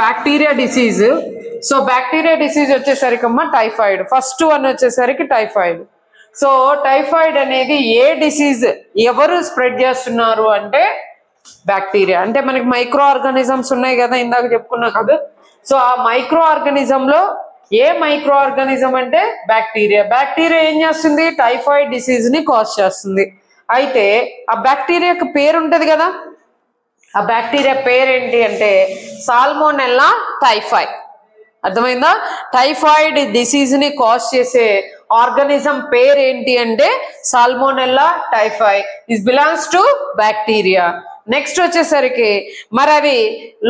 Bacteria disease. So bacteria disease వచ్చేసరికమ్మా typhoid. First one వచ్చేసరికి typhoid. So typhoid అనేది ఏ డిసీజ్ ఎవరు స్ప్రెడ్ చేస్తున్నారు అంటే బ్యాక్టీరియా. అంటే మనకి మైక్రో ఆర్గానిజమ్స్ ఉన్నాయి కదా, ఇందాక చెప్పుకున్నాం కదా. సో ఆ మైక్రో ఆర్గానిజంలో ఏ మైక్రో ఆర్గానిజం అంటే బ్యాక్టీరియా. బ్యాక్టీరియా ఏం చేస్తుంది? టైఫాయిడ్ డిసీజ్ ని కాజ్ చేస్తుంది. అయితే ఆ బ్యాక్టీరియాకి పేరు ఉంటది కదా, ఆ బ్యాక్టీరియా పేరేంటి అంటే సాల్మోనెల్లా టైఫాయి. అర్థమైందా? టైఫాయిడ్ డిసీజ్ ని కాజ్ చేసే ఆర్గానిజం పేరేంటి అంటే salmonella typhi. Is belongs to bacteria. Next వచ్చేసరికి మరి అవి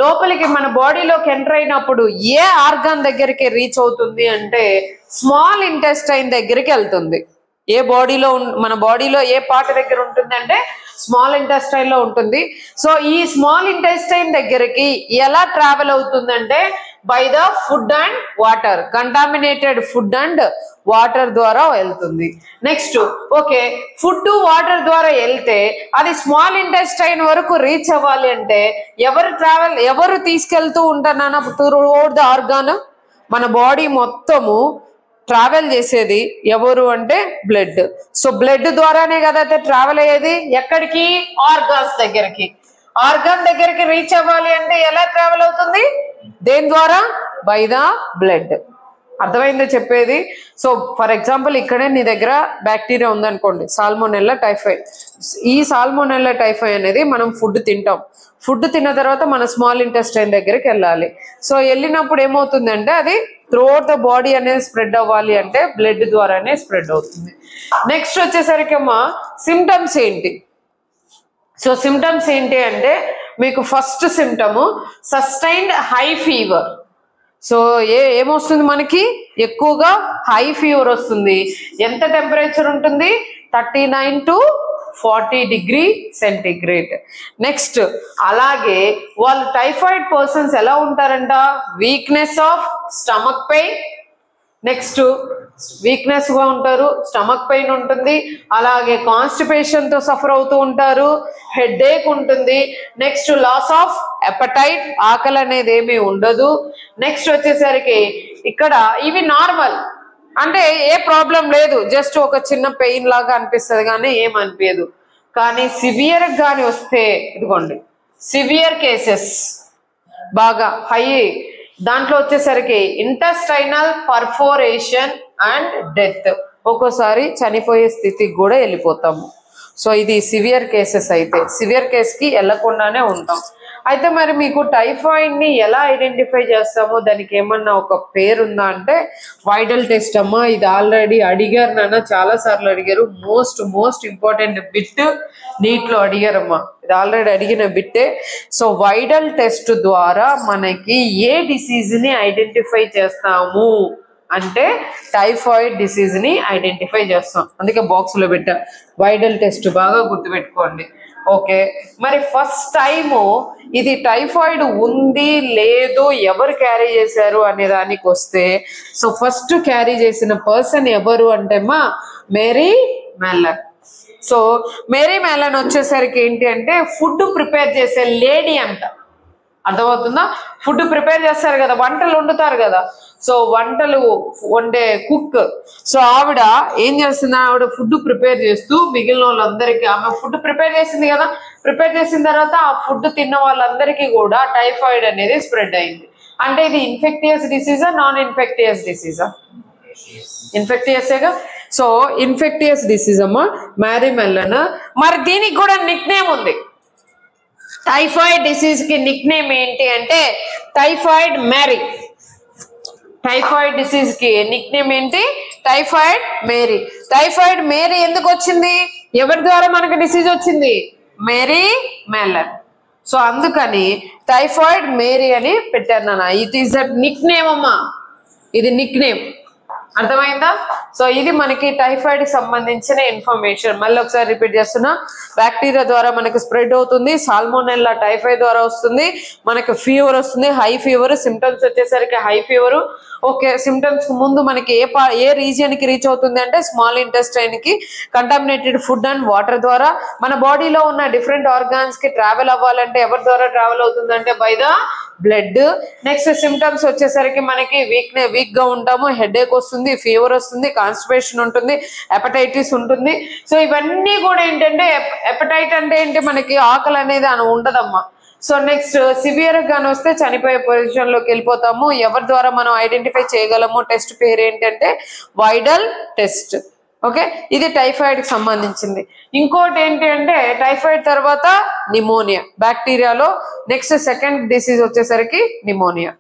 లోపలికి మన బాడీలోకి ఎంటర్ అయినప్పుడు ఏ ఆర్గాన్ దగ్గరికి రీచ్ అవుతుంది అంటే స్మాల్ ఇంటెస్టైన్ దగ్గరికి వెళ్తుంది. ఏ బాడీలో మన బాడీలో ఏ పార్ట్ దగ్గర ఉంటుంది అంటే స్మాల్ ఇంటెస్టైన్ లో ఉంటుంది. సో ఈ స్మాల్ ఇంటెస్టైన్ దగ్గరికి ఎలా ట్రావెల్ అవుతుందంటే by the food and water, contaminated food and water ద్వారా వెళ్తుంది. నెక్స్ట్ ఓకే, ఫుడ్ వాటర్ ద్వారా వెళ్తే అది స్మాల్ ఇంటెస్టైన్ వరకు రీచ్ అవ్వాలి అంటే ఎవరు తీసుకెళ్తూ ఉంటారన్న త్రూఅవుట్ ద ఆర్గాన్? మన బాడీ మొత్తము ట్రావెల్ చేసేది ఎవరు అంటే బ్లడ్. సో బ్లడ్ ద్వారానే కదా ట్రావెల్ అయ్యేది ఎక్కడికి? ఆర్గాన్స్ దగ్గరికి. ఆర్గాన్ దగ్గరికి రీచ్ అవ్వాలి అంటే ఎలా ట్రావెల్ అవుతుంది? దేని ద్వారా? By the blood. అర్థమైందో చెప్పేది? సో ఫర్ ఎగ్జాంపుల్ ఇక్కడే నీ దగ్గర బ్యాక్టీరియా ఉందనుకోండి, సాల్మోనెల్లా టైఫాయి. ఈ సాల్మోనెల్లా టైఫాయి అనేది మనం ఫుడ్ తింటాం. ఫుడ్ తిన్న తర్వాత మన స్మాల్ ఇంటెస్టైన్ దగ్గరికి వెళ్ళాలి. సో వెళ్ళినప్పుడు ఏమవుతుందంటే అది త్రూఅవుట్ ద బాడీ అనేది స్ప్రెడ్ అవ్వాలి అంటే బ్లడ్ ద్వారానే స్ప్రెడ్ అవుతుంది. నెక్స్ట్ వచ్చేసరికి అమ్మా సిమ్టమ్స్ ఏంటి? సో సిమ్టమ్స్ ఏంటి అంటే మీకు first symptom sustained high fever. So ఏమొస్తుంది మనకి? ఎక్కువగా హై ఫీవర్ వస్తుంది. ఎంత టెంపరేచర్ ఉంటుంది? 39 to 40 డిగ్రీ సెంటిగ్రేడ్. నెక్స్ట్ అలాగే వాళ్ళు టైఫాయిడ్ పర్సన్స్ ఎలా ఉంటారంట? Weakness of stomach pain. Next weakness గా ఉంటారు, స్టమక్ పెయిన్ ఉంటుంది, అలాగే కాన్స్టిపేషన్ తో సఫర్ అవుతూ ఉంటారు, హెడ్ ఏక్ ఉంటుంది. నెక్స్ట్ లాస్ ఆఫ్ ఎపటైట్, ఆకలి అనేది ఏమీ ఉండదు. నెక్స్ట్ వచ్చేసరికి ఇక్కడ ఇవి నార్మల్ అంటే ఏ ప్రాబ్లం లేదు, జస్ట్ ఒక చిన్న పెయిన్ లాగా అనిపిస్తుంది కానీ ఏమనిపించదు. కానీ సివియర్ గాని వస్తే ఇదిగోండి సివియర్ కేసెస్ బాగా హై, దాంట్లో వచ్చేసరికి ఇంటెస్టైనల్ పర్ఫోరేషన్ అండ్ డెత్, ఒక్కోసారి చనిపోయే స్థితికి కూడా వెళ్ళిపోతాము. సో ఇది సివియర్ కేసెస్. అయితే సివియర్ కేసుకి వెళ్ళకుండానే ఉంటాం. అయితే మరి మీకు టైఫాయిడ్ ని ఎలా ఐడెంటిఫై చేస్తామో దానికి ఏమన్నా ఒక పేరు ఉందా అంటే వైడల్ టెస్ట్ అమ్మా. ఇది ఆల్రెడీ అడిగారు నాన్న, చాలా సార్లు అడిగారు. మోస్ట్ ఇంపార్టెంట్ బిట్ నీట్ లో అడిగారమ్మా, ఇది ఆల్రెడీ అడిగిన బిట్టే. సో వైడల్ టెస్ట్ ద్వారా మనకి ఏ డిసీజ్ ని ఐడెంటిఫై చేస్తాము అంటే టైఫాయిడ్ డిసీజ్ ని ఐడెంటిఫై చేస్తాం. అందుకే బాక్స్ లో పెట్టా వైడల్ టెస్ట్, బాగా గుర్తుపెట్టుకోండి. ఓకే, మరి ఫస్ట్ టైము ఇది టైఫాయిడ్ ఉంది లేదు ఎవరు క్యారీ చేశారు అనే దానికి వస్తే, సో ఫస్ట్ క్యారీ చేసిన పర్సన్ ఎవరు అంటే మా Mary Mallon. So Mary Mallon వచ్చేసరికి ఏంటి అంటే ఫుడ్ ప్రిపేర్ చేసే లేడీ అంట. అర్థమవుతుందా? ఫుడ్ ప్రిపేర్ చేస్తారు కదా, వంటలు వండుతారు కదా. సో వంటలు వండే కుక్. సో ఆవిడ ఏం చేస్తుంది? ఆవిడ ఫుడ్ ప్రిపేర్ చేస్తూ మిగిలిన వాళ్ళందరికీ, ఆమె ఫుడ్ ప్రిపేర్ చేసింది కదా, ప్రిపేర్ చేసిన తర్వాత ఆ ఫుడ్ తిన్న వాళ్ళందరికీ కూడా టైఫాయిడ్ అనేది స్ప్రెడ్ అయింది. అంటే ఇది ఇన్ఫెక్టియస్ డిసీజా నాన్ ఇన్ఫెక్టియస్ డిసీజా? ఇన్ఫెక్టియసేగా. సో ఇన్ఫెక్టియస్ డిసీజ్ అమ్మా మేరీ మెల్లన్. మరి దీనికి కూడా నిక్ నేమ్ ఉంది. టైఫాయిడ్ డిసీజ్ కి నిక్ నేమ్ ఏంటి అంటే టైఫాయిడ్ మేరీ. టైఫాయిడ్ డిసీజ్ కి నిక్ నేమ్ ఏంటి? Typhoid Mary. టైఫాయిడ్ మేరీ ఎందుకు వచ్చింది? ఎవరి ద్వారా మనకు డిసీజ్ వచ్చింది? Mary Mallon. సో అందుకని టైఫాయిడ్ మేరీ అని పెట్టారు నాన్న. It is a nickname అమ్మా, ఇది నిక్ నేమ్. అర్థమైందా? సో ఇది మనకి టైఫాయిడ్ కి సంబంధించిన ఇన్ఫర్మేషన్. మళ్ళీ ఒకసారి రిపీట్ చేస్తున్నా, బ్యాక్టీరియా ద్వారా మనకి స్ప్రెడ్ అవుతుంది, సాల్మోనెల్లా టైఫాయిడ్ ద్వారా వస్తుంది, మనకి ఫీవర్ వస్తుంది, హై ఫీవర్, సిమ్టమ్స్ వచ్చేసరికి హై ఫీవర్. ఓకే, సిమ్టమ్స్ ముందు మనకి ఏ రీజియన్ కి రీచ్ అవుతుంది అంటే స్మాల్ ఇంటెస్టైన్ కి. కంటామినేటెడ్ ఫుడ్ అండ్ వాటర్ ద్వారా మన బాడీలో ఉన్న డిఫరెంట్ ఆర్గాన్స్ కి ట్రావెల్ అవ్వాలంటే ఎవరి ద్వారా ట్రావెల్ అవుతుంది అంటే by the blood. Next symptoms వచ్చేసరికి మనకి వీక్ గా ఉంటాము, హెడేక్ వస్తుంది, ఫీవర్ వస్తుంది, కాన్స్టిపేషన్ ఉంటుంది, హెపటైటిస్ ఉంటుంది. సో ఇవన్నీ కూడా ఏంటంటే హెపటైట్ అంటే ఏంటి, మనకి ఆకలి అనేది అని ఉండదమ్మా. సో నెక్స్ట్ సివియర్ గాని వస్తే చనిపోయే పొజిషన్ లోకి వెళ్ళిపోతాము. ఎవరి ద్వారా మనం ఐడెంటిఫై చేయగలము? టెస్ట్ పేరు ఏంటంటే వైడల్ టెస్ట్. ఓకే, ఇది టైఫాయిడ్ కి సంబంధించింది. ఇంకోటి ఏంటి అంటే టైఫాయిడ్ తర్వాత నిమోనియా, బ్యాక్టీరియాలో నెక్స్ట్ సెకండ్ డిసీజ్ వచ్చేసరికి నిమోనియా.